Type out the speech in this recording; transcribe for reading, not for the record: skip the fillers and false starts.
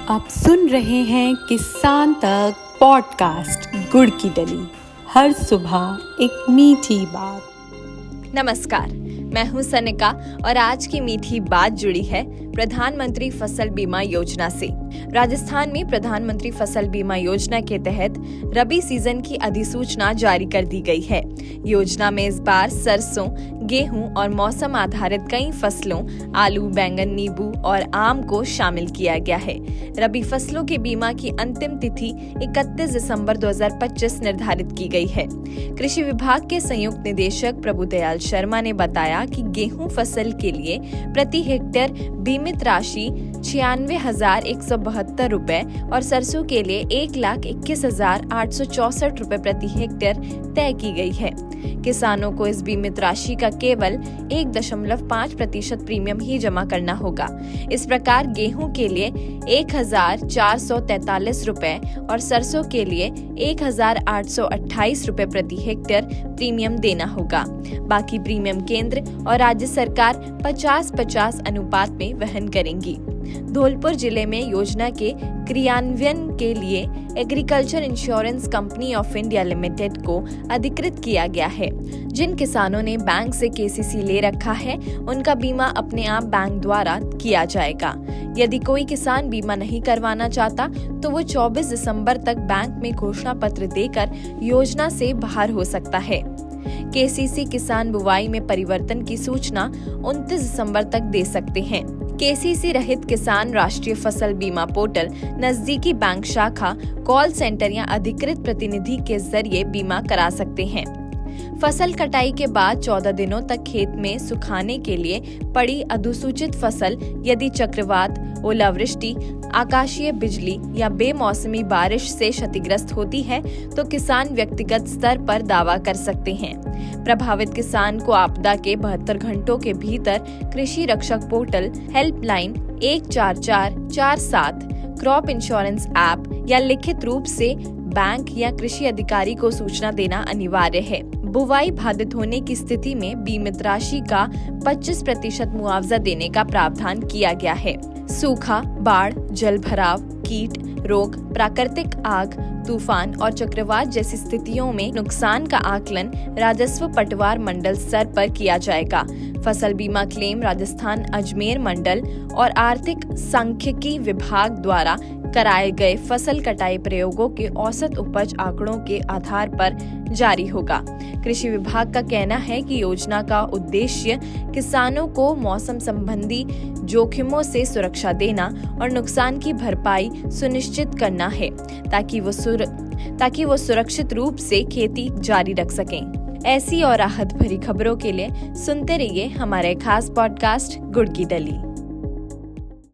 आप सुन रहे हैं किसान तक पॉडकास्ट गुड़ की डली। हर सुबह एक मीठी बात। नमस्कार, मैं हूं सनिका और आज की मीठी बात जुड़ी है प्रधानमंत्री फसल बीमा योजना से। राजस्थान में प्रधानमंत्री फसल बीमा योजना के तहत रबी सीजन की अधिसूचना जारी कर दी गई है। योजना में इस बार सरसों, गेहूं और मौसम आधारित कई फसलों आलू, बैंगन, नींबू और आम को शामिल किया गया है। रबी फसलों के बीमा की अंतिम तिथि 31 दिसंबर 2025 निर्धारित की गई है। कृषि विभाग के संयुक्त निदेशक प्रभुदयाल शर्मा ने बताया कि गेहूं फसल के लिए प्रति हेक्टेयर बीमित राशि 96,172 रुपए और सरसों के लिए 1,21,864 रुपए प्रति हेक्टेयर तय की गई है। किसानों को इस बीमित राशि का केवल 1.5% प्रीमियम ही जमा करना होगा। इस प्रकार गेहूं के लिए 1,443 रुपए और सरसों के लिए 1,828 रुपए प्रति हेक्टेयर प्रीमियम देना होगा। बाकी प्रीमियम केंद्र और राज्य सरकार 50-50 अनुपात में वहन करेंगी। धौलपुर जिले में योजना के क्रियान्वयन के लिए agriculture insurance company of India limited को अधिकृत किया गया है। जिन किसानों ने बैंक से केसीसी ले रखा है, उनका बीमा अपने आप बैंक द्वारा किया जाएगा। यदि कोई किसान बीमा नहीं करवाना चाहता तो वो 24 दिसंबर तक बैंक में घोषणा पत्र देकर योजना से बाहर हो सकता है। केसीसी किसान बुवाई में परिवर्तन की सूचना 29 दिसंबर तक दे सकते हैं। केसीसी रहित किसान राष्ट्रीय फसल बीमा पोर्टल, नजदीकी बैंक शाखा, कॉल सेंटर या अधिकृत प्रतिनिधि के जरिए बीमा करा सकते हैं। फसल कटाई के बाद 14 दिनों तक खेत में सुखाने के लिए पड़ी अधिसूचित फसल यदि चक्रवात, ओलावृष्टि, आकाशीय बिजली या बेमौसमी बारिश से क्षतिग्रस्त होती है तो किसान व्यक्तिगत स्तर पर दावा कर सकते हैं। प्रभावित किसान को आपदा के 72 घंटों के भीतर कृषि रक्षक portal, helpline 14447, crop insurance app या लिखित रूप से बैंक या कृषि अधिकारी को सूचना देना अनिवार्य है। बुवाई बाधित होने की स्थिति में बीमित राशि का 25% मुआवजा देने का प्रावधान किया गया है। सूखा, बाढ़, जल भराव, कीट रोग, प्राकृतिक आग, तूफान और चक्रवात जैसी स्थितियों में नुकसान का आकलन राजस्व पटवार मंडल स्तर पर किया जाएगा। फसल बीमा क्लेम राजस्थान अजमेर मंडल और आर्थिक सांख्यिकी विभाग द्वारा कराए गए फसल कटाई प्रयोगों के औसत उपज आंकड़ों के आधार पर जारी होगा। कृषि विभाग का कहना है कि योजना का उद्देश्य किसानों को मौसम संबंधी जोखिमों से सुरक्षा देना और नुकसान की भरपाई सुनिश्चित करना है ताकि वो सुरक्षित रूप से खेती जारी रख सकें। ऐसी और राहत भरी खबरों के लिए सुनते रहिए हमारे खास पॉडकास्ट गुड़ की डली।